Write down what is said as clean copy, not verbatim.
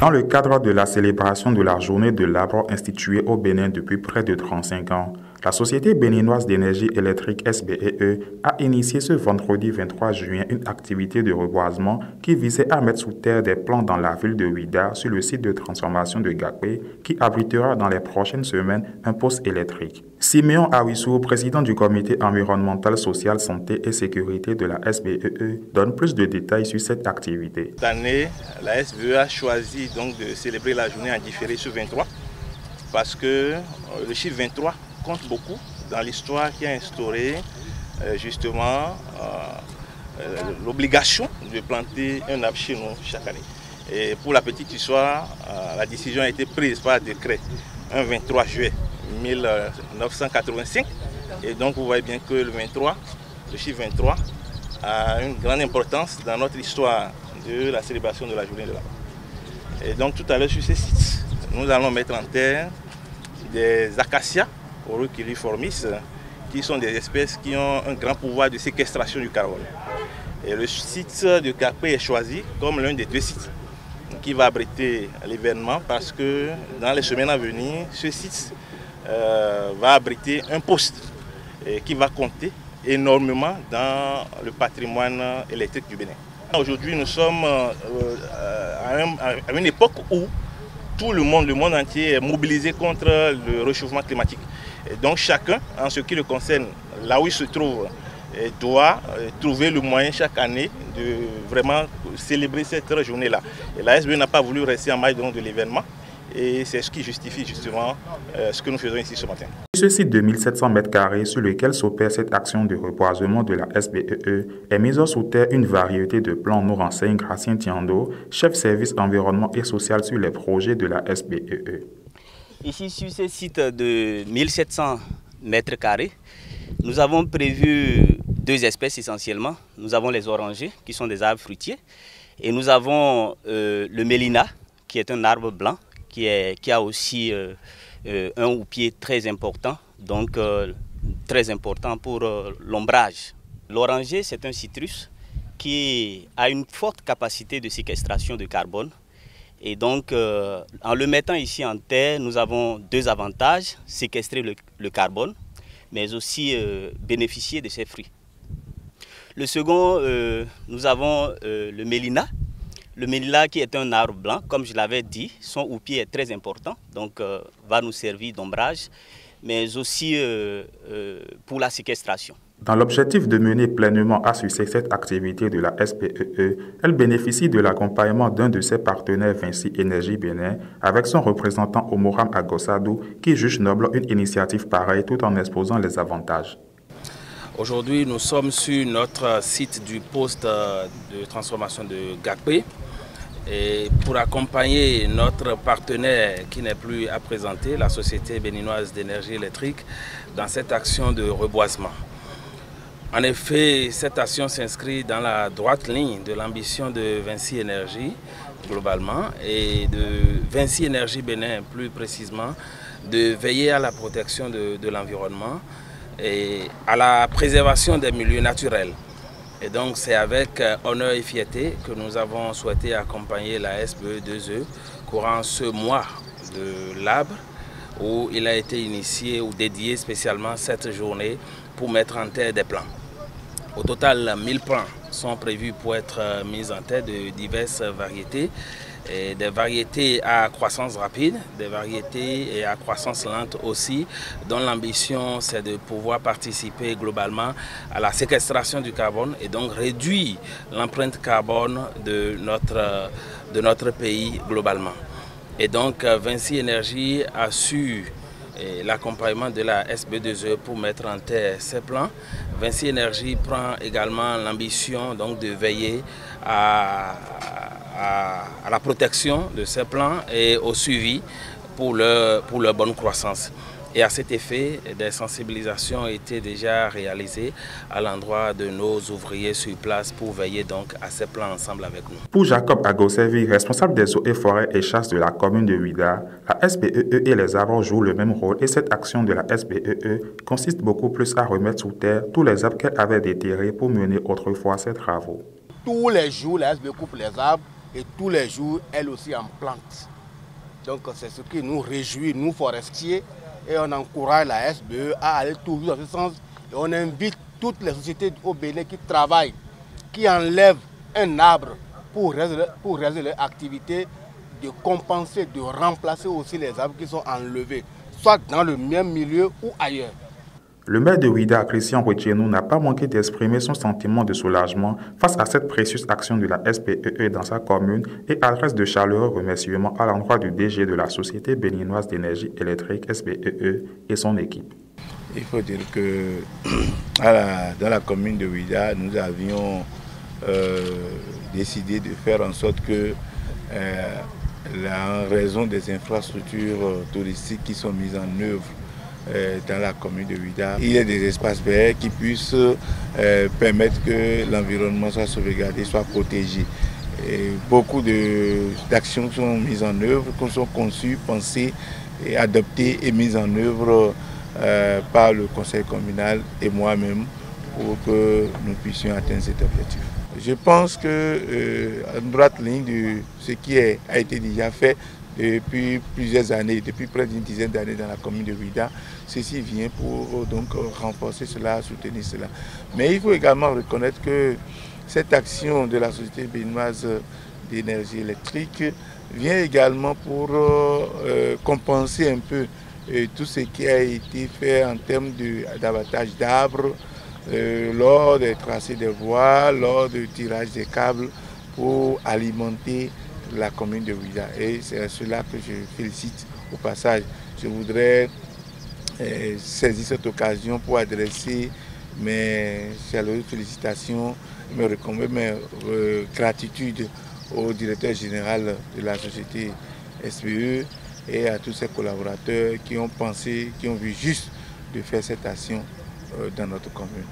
Dans le cadre de la célébration de la journée de l'arbre instituée au Bénin depuis près de 35 ans, la Société béninoise d'énergie électrique SBEE a initié ce vendredi 23 juin une activité de reboisement qui visait à mettre sous terre des plants dans la ville de Ouidah sur le site de transformation de Gakpé qui abritera dans les prochaines semaines un poste électrique. Siméon Awissou, président du comité environnemental, social, santé et sécurité de la SBEE, donne plus de détails sur cette activité. Cette année, la SBEE a choisi donc de célébrer la journée en différé sur 23 parce que le chiffre 23 compte beaucoup dans l'histoire qui a instauré justement l'obligation de planter un arbre chez nous chaque année. Et pour la petite histoire, la décision a été prise par décret un 23 juillet 1985. Et donc vous voyez bien que le chiffre 23, a une grande importance dans notre histoire de la célébration de la journée de l'arbre. Et donc tout à l'heure sur ces sites, nous allons mettre en terre des acacias Oruquiliformis, qui sont des espèces qui ont un grand pouvoir de séquestration du carbone. Et le site de Gakpé est choisi comme l'un des deux sites qui va abriter l'événement parce que dans les semaines à venir, ce site va abriter un poste qui va compter énormément dans le patrimoine électrique du Bénin. Aujourd'hui, nous sommes à une époque où tout le monde entier est mobilisé contre le réchauffement climatique. Et donc chacun, en ce qui le concerne, là où il se trouve, doit trouver le moyen chaque année de vraiment célébrer cette journée-là. Et la SBE n'a pas voulu rester en maille de l'événement. Et c'est ce qui justifie justement ce que nous faisons ici ce matin. Ce site de 1700 m² sur lequel s'opère cette action de reboisement de la SBEE est mise sous terre une variété de plants, nous renseigne Gracien Tiando, chef service environnement et social sur les projets de la SBEE. Ici sur ce site de 1700 m², nous avons prévu deux espèces essentiellement. Nous avons les orangers qui sont des arbres fruitiers et nous avons le mélina qui est un arbre blanc qui a aussi un houppier très important, donc très important pour l'ombrage. L'oranger, c'est un citrus qui a une forte capacité de séquestration de carbone. Et donc, en le mettant ici en terre, nous avons deux avantages: séquestrer le carbone, mais aussi bénéficier de ses fruits. Le second, nous avons le mélina. Le mélina qui est un arbre blanc, comme je l'avais dit, son houppier est très important, donc va nous servir d'ombrage, mais aussi pour la séquestration. Dans l'objectif de mener pleinement à succès cette activité de la SBEE, elle bénéficie de l'accompagnement d'un de ses partenaires, Vinci Énergie Bénin, avec son représentant Omoram Agossadou, qui juge noble une initiative pareille tout en exposant les avantages. Aujourd'hui, nous sommes sur notre site du poste de transformation de Gakpé. Et pour accompagner notre partenaire qui n'est plus à présenter, la Société béninoise d'énergie électrique, dans cette action de reboisement. En effet, cette action s'inscrit dans la droite ligne de l'ambition de Vinci Énergie globalement et de Vinci Énergie Bénin plus précisément, de veiller à la protection de l'environnement et à la préservation des milieux naturels. Et donc c'est avec honneur et fierté que nous avons souhaité accompagner la SBE2E courant ce mois de l'arbre où il a été initié ou dédié spécialement cette journée pour mettre en terre des plants. Au total, 1000 plants sont prévus pour être mis en terre de diverses variétés. Et des variétés à croissance rapide, des variétés à croissance lente aussi, dont l'ambition c'est de pouvoir participer globalement à la séquestration du carbone et donc réduire l'empreinte carbone de notre pays globalement. Et donc Vinci Énergie assure l'accompagnement de la SBE2E pour mettre en terre ces plans. Vinci Énergie prend également l'ambition de veiller à la protection de ces plants et au suivi pour leur bonne croissance. Et à cet effet, des sensibilisations ont été déjà réalisées à l'endroit de nos ouvriers sur place pour veiller donc à ces plans ensemble avec nous. Pour Jacob Agossevi, responsable des eaux et forêts et chasses de la commune de Ouidah, la SBEE et les arbres jouent le même rôle et cette action de la SBEE consiste beaucoup plus à remettre sous terre tous les arbres qu'elle avait déterrés pour mener autrefois ses travaux. Tous les jours, la SBEE coupe les arbres et tous les jours, elle aussi en plante. Donc c'est ce qui nous réjouit, nous forestiers, et on encourage la SBE à aller toujours dans ce sens. Et on invite toutes les sociétés au Bénin qui travaillent, qui enlèvent un arbre pour réaliser leur activité, de compenser, de remplacer aussi les arbres qui sont enlevés, soit dans le même milieu ou ailleurs. Le maire de Ouidah, Christian Rochenou, n'a pas manqué d'exprimer son sentiment de soulagement face à cette précieuse action de la SBE dans sa commune et adresse de chaleureux remerciements à l'endroit du DG de la Société béninoise d'énergie électrique SBE et son équipe. Il faut dire que dans la commune de Ouidah, nous avions décidé de faire en sorte que, en raison des infrastructures touristiques qui sont mises en œuvre dans la commune de Ouidah, il y a des espaces verts qui puissent permettre que l'environnement soit sauvegardé, soit protégé. Et beaucoup d'actions sont mises en œuvre, qui sont conçues, pensées, et adoptées et mises en œuvre par le conseil communal et moi-même pour que nous puissions atteindre cet objectif. Je pense qu'en droite ligne de ce qui a été déjà fait depuis plusieurs années, depuis près d'une dizaine d'années dans la commune de Ouidah, ceci vient pour donc renforcer cela, soutenir cela. Mais il faut également reconnaître que cette action de la Société béninoise d'énergie électrique vient également pour compenser un peu tout ce qui a été fait en termes d'abattage d'arbres, lors des tracés des voies, lors du tirage des câbles pour alimenter la commune de Ouidah. Et c'est à cela que je félicite au passage. Je voudrais saisir cette occasion pour adresser mes chaleureuses félicitations, mes gratitudes au directeur général de la société SBE et à tous ses collaborateurs qui ont pensé, qui ont vu juste de faire cette action dans notre commune.